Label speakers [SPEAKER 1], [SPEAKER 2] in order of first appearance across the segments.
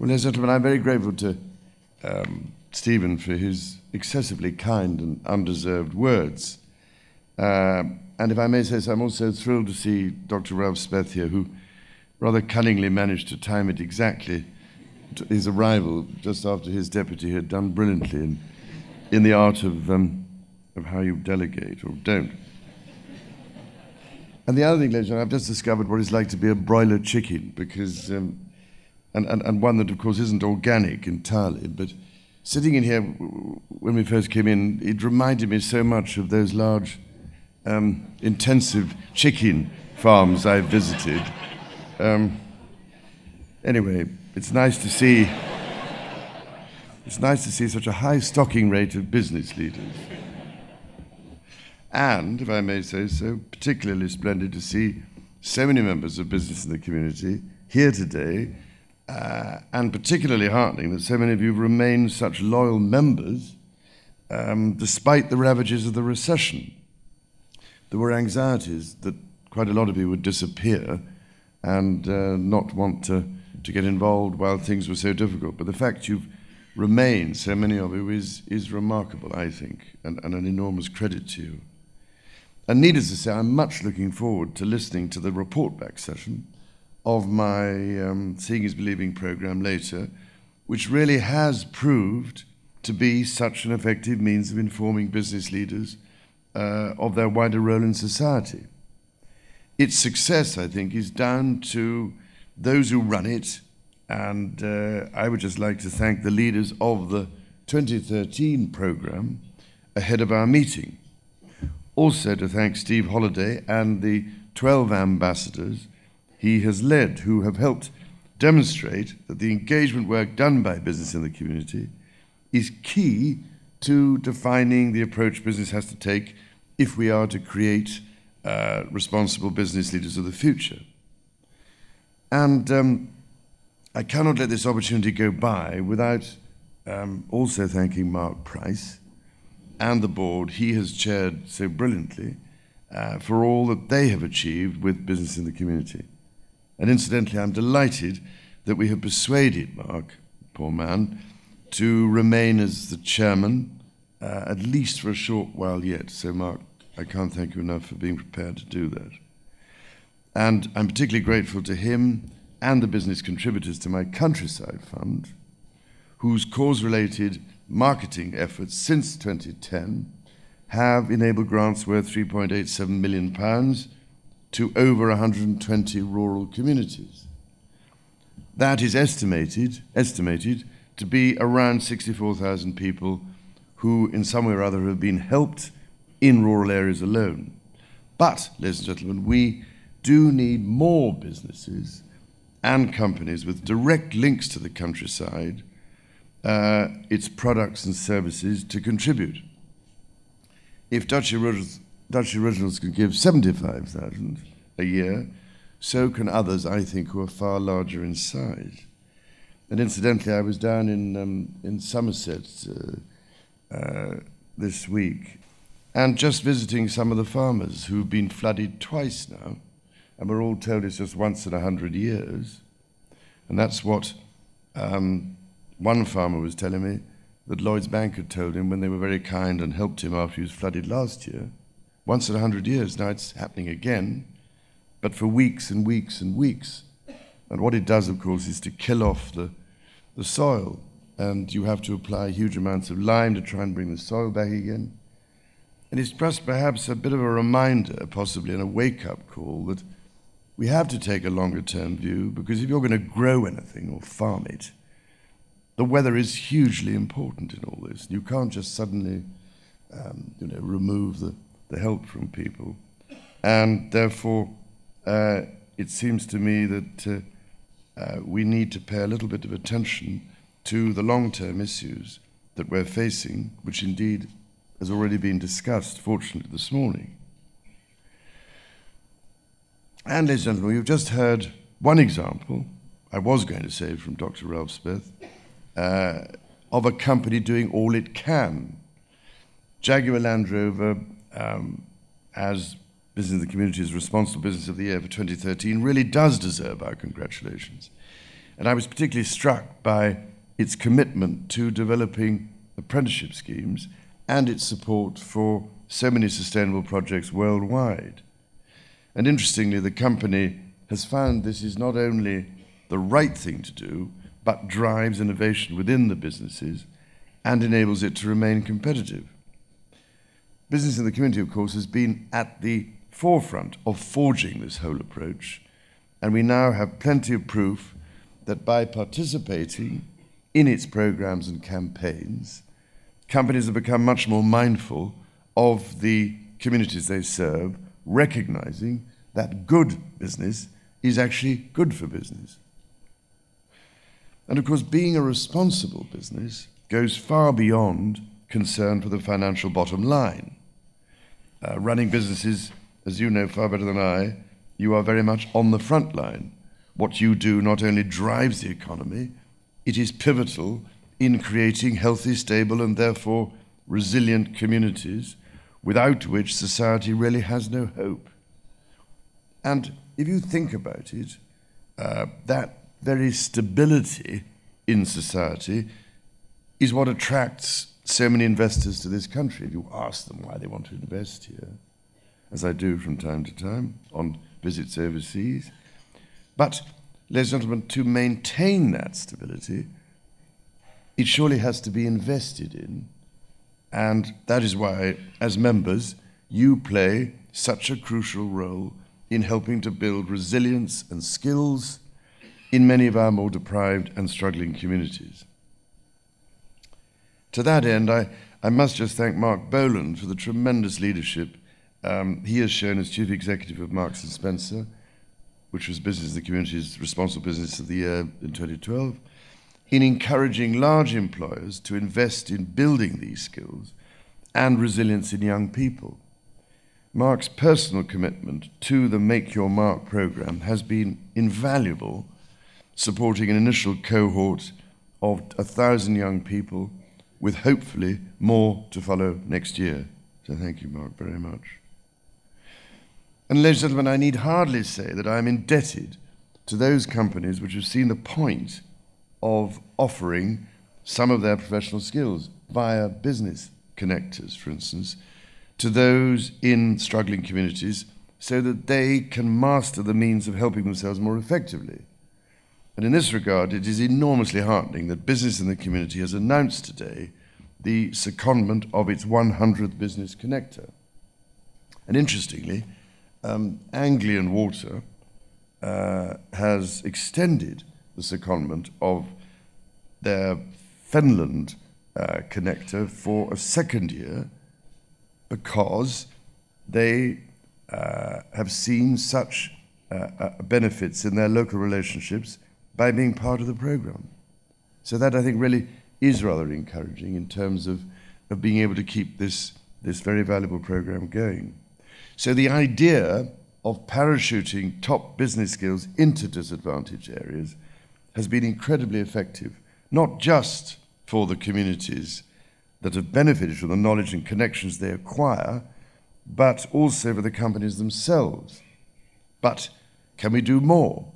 [SPEAKER 1] Well, ladies and gentlemen, I'm very grateful to Stephen for his excessively kind and undeserved words. And if I may say so, I'm also thrilled to see Dr. Ralph Speth here, who rather cunningly managed to time it exactly to his arrival just after his deputy had done brilliantly in the art of how you delegate or don't. And the other thing, ladies and gentlemen, I've just discovered what it's like to be a broiler chicken, because and one that, of course, isn't organic entirely, but sitting in here when we first came in, it reminded me so much of those large, intensive chicken farms I visited. Anyway, it's nice to see such a high stocking rate of business leaders. And, if I may say so, particularly splendid to see so many members of business in the community here today, and particularly heartening that so many of you have remained such loyal members despite the ravages of the recession. There were anxieties that quite a lot of you would disappear and not want to get involved while things were so difficult. But the fact you've remained, so many of you, is remarkable, I think, and an enormous credit to you. And needless to say, I'm much looking forward to listening to the report back session of my Seeing is Believing program later, which really has proved to be such an effective means of informing business leaders of their wider role in society. Its success, I think, is down to those who run it, and I would just like to thank the leaders of the 2013 program ahead of our meeting. Also to thank Steve Holliday and the 12 ambassadors he has led, who have helped demonstrate that the engagement work done by business in the community is key to defining the approach business has to take if we are to create responsible business leaders of the future. And I cannot let this opportunity go by without also thanking Mark Price and the board he has chaired so brilliantly for all that they have achieved with business in the community. And incidentally, I'm delighted that we have persuaded Mark, poor man, to remain as the chairman, at least for a short while yet. So Mark, I can't thank you enough for being prepared to do that. And I'm particularly grateful to him and the business contributors to my Countryside Fund, whose cause-related marketing efforts since 2010 have enabled grants worth £3.87 million to over 120 rural communities. That is estimated to be around 64,000 people who in some way or other have been helped in rural areas alone. But, ladies and gentlemen, we do need more businesses and companies with direct links to the countryside, its products and services to contribute. If Dutch Originals can give 75,000 a year, so can others, I think, who are far larger in size. And incidentally, I was down in Somerset this week, and just visiting some of the farmers who've been flooded twice now, and we're all told it's just once in 100 years. And that's what one farmer was telling me, that Lloyd's Bank had told him when they were very kind and helped him after he was flooded last year. Once in 100 years. Now it's happening again, but for weeks and weeks and weeks. And what it does, of course, is to kill off the soil. And you have to apply huge amounts of lime to try and bring the soil back again. And it's just perhaps a bit of a reminder, possibly, and a wake-up call that we have to take a longer-term view, because if you're going to grow anything or farm it, the weather is hugely important in all this. You can't just suddenly, remove the help from people. And therefore, it seems to me that we need to pay a little bit of attention to the long-term issues that we're facing, which indeed has already been discussed, fortunately, this morning. And, ladies and gentlemen, you've just heard one example, I was going to say from Dr. Ralph Speth, of a company doing all it can. Jaguar Land Rover, as Business in the Community's Responsible Business of the Year for 2013, really does deserve our congratulations. And I was particularly struck by its commitment to developing apprenticeship schemes and its support for so many sustainable projects worldwide. And interestingly, the company has found this is not only the right thing to do, but drives innovation within the businesses and enables it to remain competitive. Business in the community, of course, has been at the forefront of forging this whole approach, and we now have plenty of proof that by participating in its programs and campaigns, companies have become much more mindful of the communities they serve, recognizing that good business is actually good for business. And of course, being a responsible business goes far beyond concern for the financial bottom line. Running businesses, as you know far better than I, you are very much on the front line. What you do not only drives the economy, it is pivotal in creating healthy, stable, and therefore resilient communities, without which society really has no hope. And if you think about it, that very stability in society is what attracts so many investors to this country. If you ask them why they want to invest here, as I do from time to time on visits overseas. But, ladies and gentlemen, to maintain that stability, it surely has to be invested in, and that is why, as members, you play such a crucial role in helping to build resilience and skills in many of our more deprived and struggling communities. To that end, I must just thank Mark Boland for the tremendous leadership he has shown as Chief Executive of Marks & Spencer, which was Business in the Community's Responsible Business of the Year in 2012, in encouraging large employers to invest in building these skills and resilience in young people. Mark's personal commitment to the Make Your Mark program has been invaluable, supporting an initial cohort of 1,000 young people, with hopefully more to follow next year. So thank you, Mark, very much. And ladies and gentlemen, I need hardly say that I am indebted to those companies which have seen the point of offering some of their professional skills via business connectors, for instance, to those in struggling communities so that they can master the means of helping themselves more effectively. And in this regard, it is enormously heartening that Business in the Community has announced today the secondment of its 100th business connector. And interestingly, Anglian Water has extended the secondment of their Finland connector for a second year because they have seen such benefits in their local relationships by being part of the program. So that, I think, really is rather encouraging in terms of being able to keep this very valuable program going. So the idea of parachuting top business skills into disadvantaged areas has been incredibly effective, not just for the communities that have benefited from the knowledge and connections they acquire, but also for the companies themselves. But can we do more?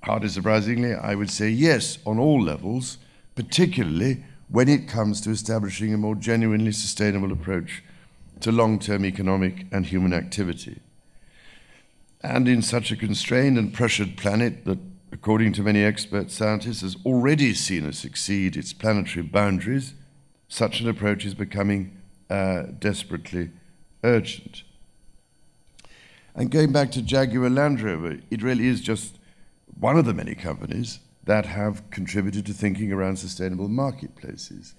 [SPEAKER 1] Hardly surprisingly, I would say yes on all levels, particularly when it comes to establishing a more genuinely sustainable approach to long-term economic and human activity. And in such a constrained and pressured planet that, according to many expert scientists, has already seen us exceed its planetary boundaries, such an approach is becoming desperately urgent. And going back to Jaguar Land Rover, it really is just one of the many companies that have contributed to thinking around sustainable marketplaces.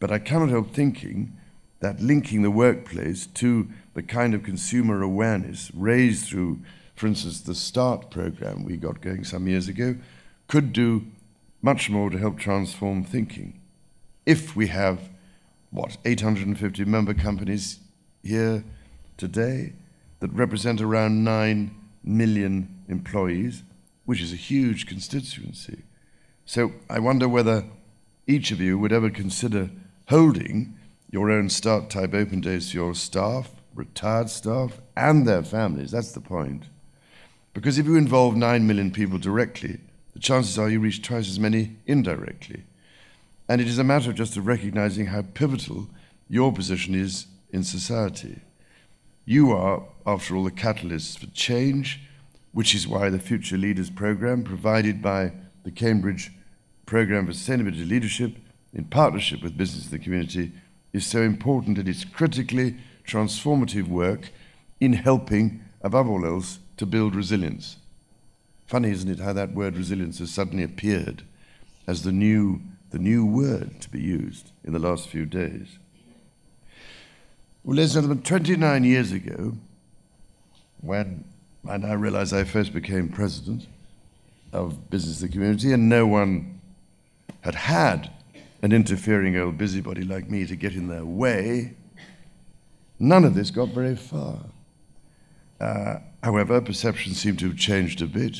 [SPEAKER 1] But I cannot help thinking that linking the workplace to the kind of consumer awareness raised through, for instance, the START program we got going some years ago, could do much more to help transform thinking. If we have, 850 member companies here today that represent around 9 million employees, which is a huge constituency. So I wonder whether each of you would ever consider holding your own START-type open days to your staff, retired staff, and their families. That's the point. Because if you involve 9 million people directly the chances are you reach twice as many indirectly. And it is a matter of recognizing how pivotal your position is in society. You are, after all, the catalyst for change, which is why the Future Leaders Programme, provided by the Cambridge Programme for Sustainability Leadership, in partnership with business and the community, is so important at its critically transformative work in helping, above all else, to build resilience. Funny, isn't it, how that word resilience has suddenly appeared as the new word to be used in the last few days. Well, ladies and gentlemen, 29 years ago, when I now realize I first became president of Business and the Community, and no one had an interfering old busybody like me to get in their way, none of this got very far. However, perceptions seem to have changed a bit,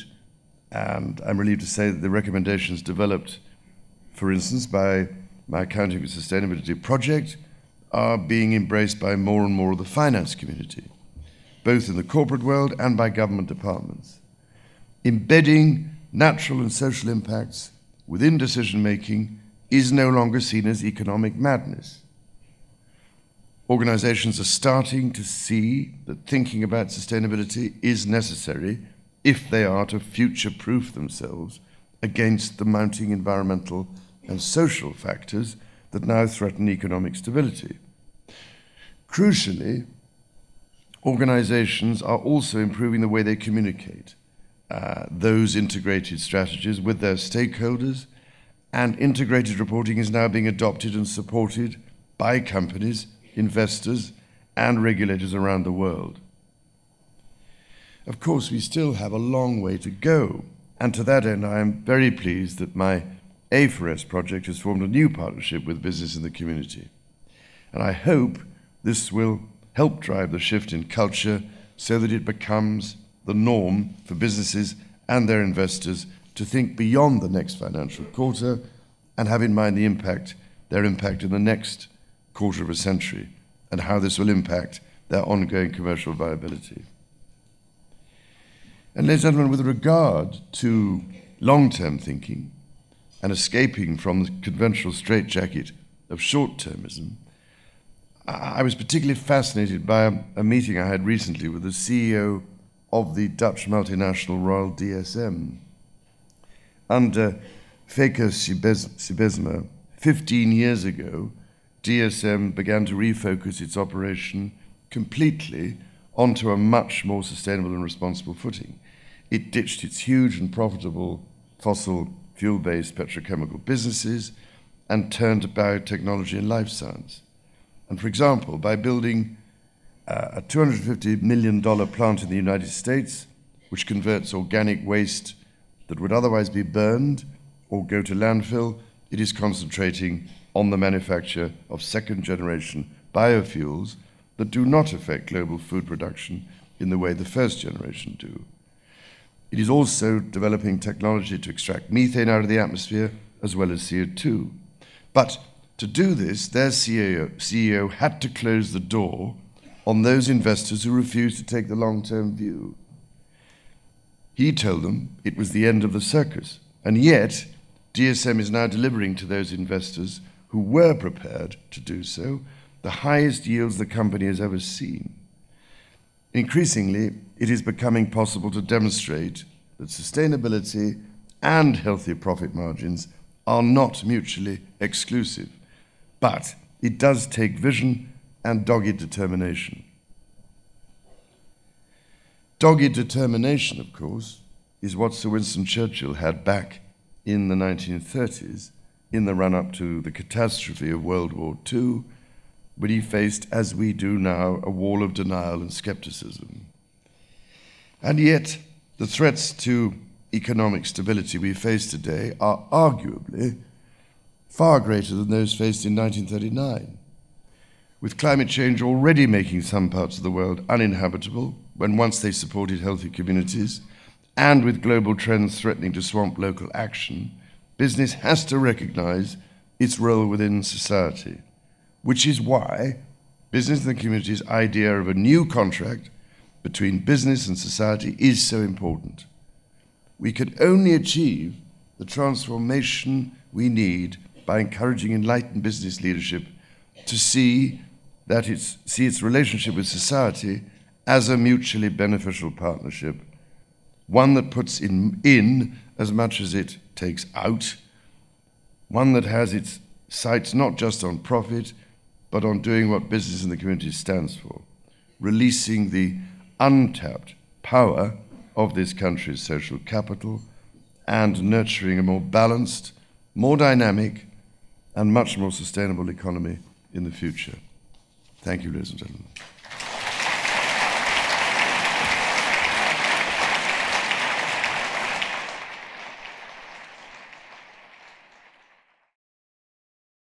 [SPEAKER 1] and I'm relieved to say that the recommendations developed, for instance, by my Accounting for Sustainability project, are being embraced by more and more of the finance community, both in the corporate world and by government departments. Embedding natural and social impacts within decision-making is no longer seen as economic madness. Organizations are starting to see that thinking about sustainability is necessary if they are to future-proof themselves against the mounting environmental and social factors that now threaten economic stability. Crucially, organizations are also improving the way they communicate those integrated strategies with their stakeholders, and integrated reporting is now being adopted and supported by companies, investors, and regulators around the world. Of course, we still have a long way to go, and to that end, I am very pleased that my A4S project has formed a new partnership with business in the community. And I hope this will help drive the shift in culture so that it becomes the norm for businesses and their investors to think beyond the next financial quarter and have in mind their impact in the next quarter of a century, and how this will impact their ongoing commercial viability. And ladies and gentlemen, with regard to long-term thinking and escaping from the conventional straitjacket of short-termism, I was particularly fascinated by a meeting I had recently with the CEO of the Dutch multinational Royal DSM. Under Feke Sibesma, 15 years ago, DSM began to refocus its operation completely onto a much more sustainable and responsible footing. It ditched its huge and profitable fossil fuel-based petrochemical businesses and turned to biotechnology and life science. And for example, by building a $250 million plant in the United States, which converts organic waste that would otherwise be burned or go to landfill, it is concentrating on the manufacture of second-generation biofuels that do not affect global food production in the way the first generation do. It is also developing technology to extract methane out of the atmosphere as well as CO2. But to do this, their CEO had to close the door on those investors who refused to take the long-term view. He told them it was the end of the circus, and yet DSM is now delivering to those investors who were prepared to do so the highest yields the company has ever seen. Increasingly, it is becoming possible to demonstrate that sustainability and healthy profit margins are not mutually exclusive, but it does take vision and dogged determination. Dogged determination, of course, is what Sir Winston Churchill had back in the 1930s, in the run-up to the catastrophe of World War II, when he faced, as we do now, a wall of denial and skepticism. And yet, the threats to economic stability we face today are arguably far greater than those faced in 1939, with climate change already making some parts of the world uninhabitable when once they supported healthy communities, and with global trends threatening to swamp local action. Business has to recognize its role within society, which is why business and the community's idea of a new contract between business and society is so important. We can only achieve the transformation we need by encouraging enlightened business leadership to see its relationship with society as a mutually beneficial partnership, one that puts in as much as it takes out, one that has its sights not just on profit, but on doing what business in the community stands for, releasing the untapped power of this country's social capital and nurturing a more balanced, more dynamic, and much more sustainable economy in the future. Thank you, ladies and gentlemen.